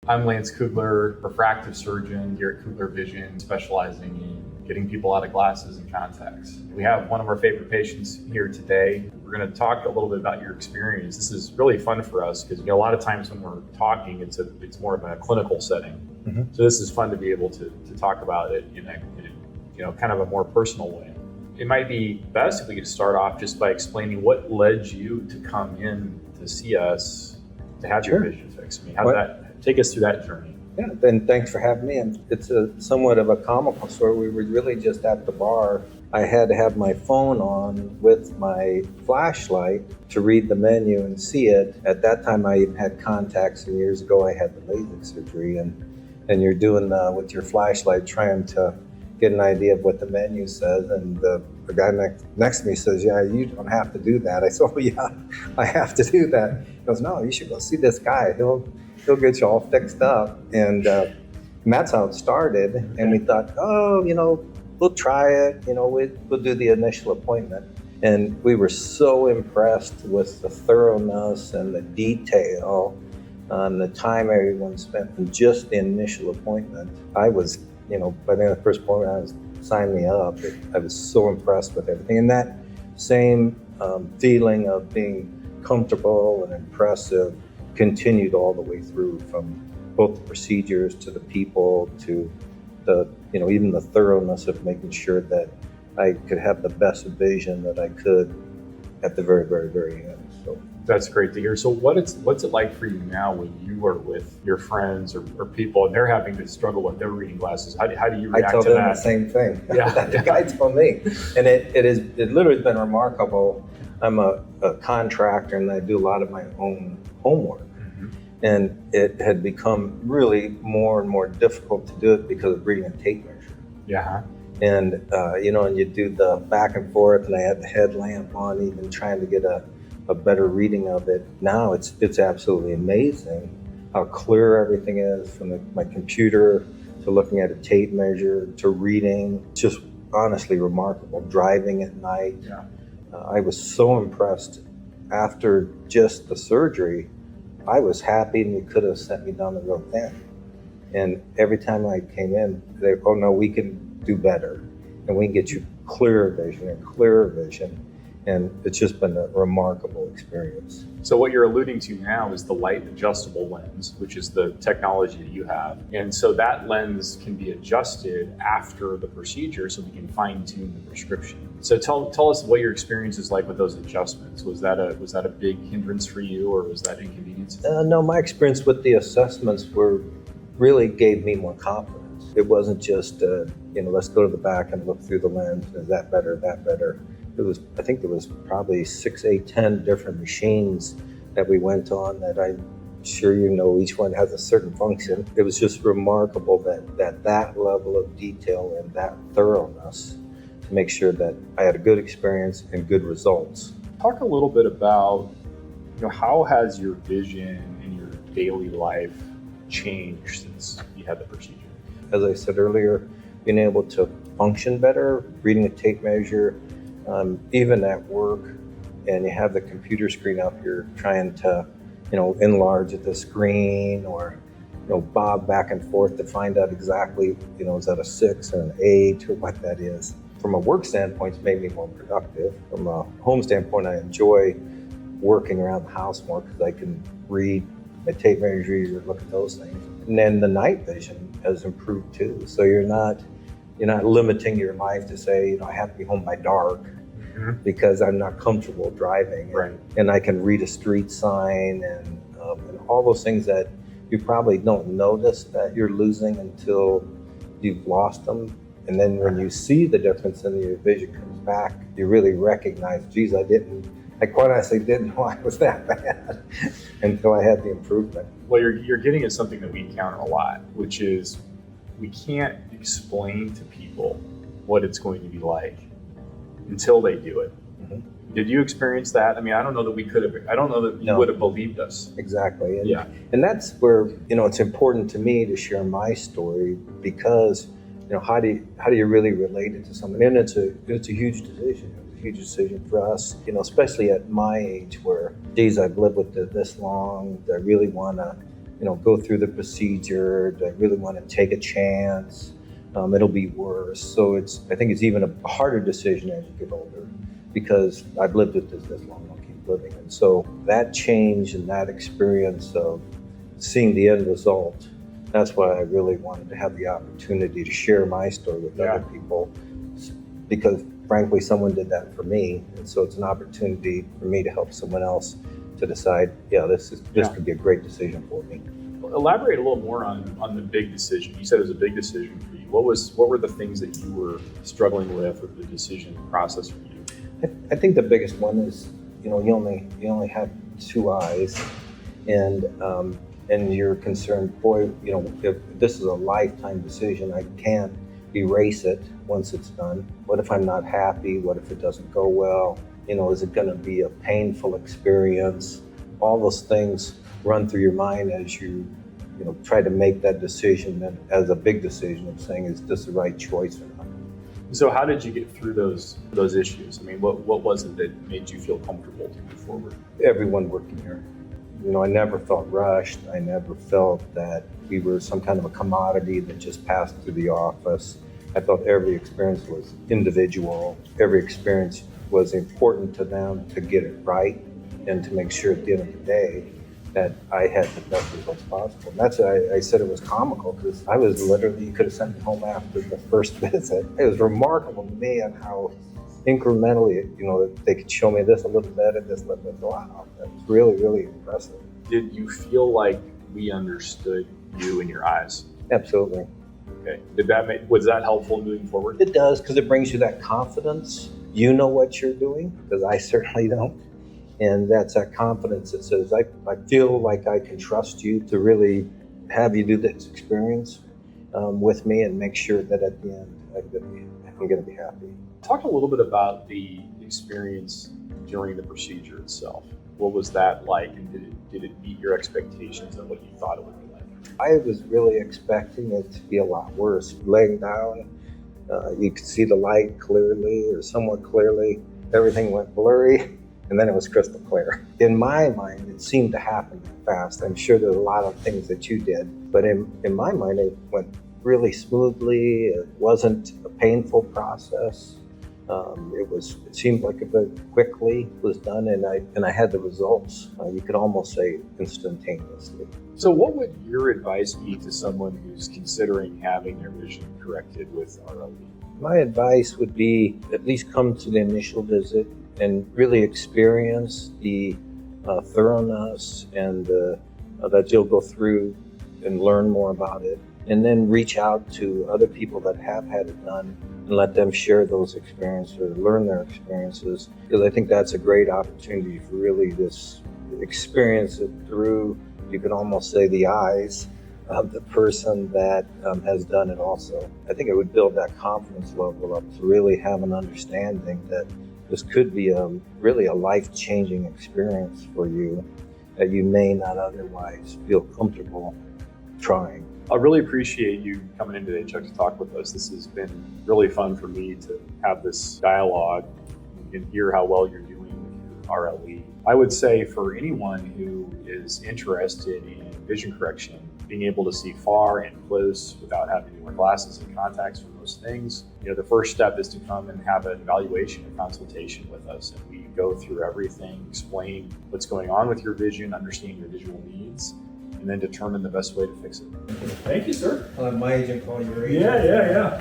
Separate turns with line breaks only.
I'm Lance Kugler, refractive surgeon here at Kugler Vision, specializing in getting people out of glasses and contacts. We have one of our favorite patients here today. We're going to talk a little bit about your experience. This is really fun for us because a lot of times when we're talking, it's more of a clinical setting. Mm-hmm. So this is fun to be able to talk about it in a kind of a more personal way. It might be best if we could start off just by explaining what led you to come in to see us to have your vision fixed. How did that take us through that journey?
Yeah, and thanks for having me. And it's somewhat of a comical story. We were really just at the bar. I had to have my phone on with my flashlight to read the menu and see it. At that time, I even had contacts, and years ago, I had the LASIK surgery. And you're doing with your flashlight, trying to get an idea of what the menu says. And the guy next to me says, "Yeah, you don't have to do that." I said, "Oh, yeah, I have to do that." He goes, "No, you should go see this guy. He'll get you all fixed up." And that's how it started. And we thought, we'll try it. We'll do the initial appointment. And we were so impressed with the thoroughness and the detail and the time everyone spent in just the initial appointment. I was, by the end of the first appointment, sign me up. I was so impressed with everything. And that same feeling of being comfortable and impressive continued all the way through, from both the procedures to the people to the, even the thoroughness of making sure that I could have the best vision that I could at the very, very, very end. So
that's great to hear. So what's it like for you now when you are with your friends or people and they're having to struggle with their reading glasses? How do you react to that?
I tell them the same thing.
Yeah.
That the guy told me. And it literally has been remarkable. I'm a contractor and I do a lot of my own homework. And it had become really more and more difficult to do it because of reading a tape measure.
Yeah.
And, and you do the back and forth, and I had the headlamp on, even trying to get a better reading of it. Now it's absolutely amazing how clear everything is, from my computer to looking at a tape measure to reading. Just honestly remarkable. Driving at night.
Yeah.
I was so impressed after just the surgery. I was happy, and you could have sent me down the road then. And every time I came in, oh no, we can do better. And we can get you clearer vision. And it's just been a remarkable experience.
So what you're alluding to now is the light adjustable lens, which is the technology that you have. And so that lens can be adjusted after the procedure so we can fine tune the prescription. So tell us what your experience is like with those adjustments. Was that a big hindrance for you, or was that inconvenience?
No, my experience with the assessments really gave me more confidence. It wasn't just, let's go to the back and look through the lens. Is that better, that better? I think there was probably 6, 8, 10 different machines that we went on that I'm sure each one has a certain function. It was just remarkable that level of detail and that thoroughness to make sure that I had a good experience and good results.
Talk a little bit about, how has your vision in your daily life changed since you had the procedure?
As I said earlier, being able to function better, reading a tape measure, even at work, and you have the computer screen up, you're trying to, enlarge the screen or, bob back and forth to find out exactly, is that a 6 or an 8 or what that is. From a work standpoint, it's made me more productive. From a home standpoint, I enjoy working around the house more because I can read my tape measures or look at those things. And then the night vision has improved too. So you're not limiting your life to say, I have to be home by dark. Because I'm not comfortable driving.
Right.
And I can read a street sign and all those things that you probably don't notice that you're losing until you've lost them. And then when you see the difference and your vision comes back, you really recognize, geez, I quite honestly didn't know I was that bad until I had the improvement.
Well, you're getting at something that we encounter a lot, which is we can't explain to people what it's going to be like until they do it. Mm-hmm. Did you experience that? I don't know that you would have believed us.
Exactly.
Yeah.
And that's where, it's important to me to share my story, because, how do you really relate it to someone? And it's a huge decision. It was a huge decision for us, especially at my age where, geez, I've lived with it this long. I really want to go through the procedure? Do I really want to take a chance? It'll be worse. So I think it's even a harder decision as you get older, because I've lived with this long, I'll keep living. And so that change and that experience of seeing the end result, that's why I really wanted to have the opportunity to share my story with other people, because frankly, someone did that for me. And so it's an opportunity for me to help someone else to decide, this could be a great decision for me.
Elaborate a little more on the big decision. You said it was a big decision for you. What were the things that you were struggling with the decision process for you?
I think the biggest one is, you only have two eyes, and you're concerned, boy, if this is a lifetime decision, I can't erase it once it's done. What if I'm not happy? What if it doesn't go well? Is it going to be a painful experience? All those things run through your mind as you try to make that decision, and as a big decision of saying, is this the right choice or not?
So how did you get through those issues? I mean, what was it that made you feel comfortable to move forward?
Everyone working here. I never felt rushed. I never felt that we were some kind of a commodity that just passed through the office. I felt every experience was individual. Every experience was important to them to get it right and to make sure at the end of the day that I had the best results possible. And that's why I said it was comical, because I was literally, you could have sent me home after the first visit. It was remarkable to me on how incrementally, they could show me this a little bit and this a little bit. Wow, that was really, really impressive.
Did you feel like we understood you in your eyes?
Absolutely.
Okay. Was that helpful moving forward?
It does, because it brings you that confidence. You know what you're doing, because I certainly don't. And that's that confidence that says, I feel like I can trust you to really have you do this experience with me and make sure that at the end I'm going to be happy.
Talk a little bit about the experience during the procedure itself. What was that like, and did it meet your expectations and what you thought it would be like?
I was really expecting it to be a lot worse. Laying down, you could see the light clearly or somewhat clearly. Everything went blurry. And then it was crystal clear. In my mind, it seemed to happen fast. I'm sure there's a lot of things that you did, but in my mind, it went really smoothly. It wasn't a painful process. It seemed like it quickly was done, and I had the results. You could almost say instantaneously.
So what would your advice be to someone who's considering having their vision corrected with RLE?
My advice would be at least come to the initial visit and really experience the thoroughness and that you'll go through and learn more about it. And then reach out to other people that have had it done and let them share those experiences or learn their experiences. Because I think that's a great opportunity for really this experience it through, you could almost say, the eyes of the person that has done it also. I think it would build that confidence level up to really have an understanding that this could be really a life-changing experience for you that you may not otherwise feel comfortable trying.
I really appreciate you coming in today, Chuck, to talk with us. This has been really fun for me to have this dialogue and hear how well you're doing with your RLE. I would say for anyone who is interested in vision correction, being able to see far and close without having to wear glasses and contacts for most things, the first step is to come and have an evaluation, a consultation with us. And we go through everything, explain what's going on with your vision, understand your visual needs, and then determine the best way to fix it. Thank you, sir.
I'll have my agent call your agent.
Yeah.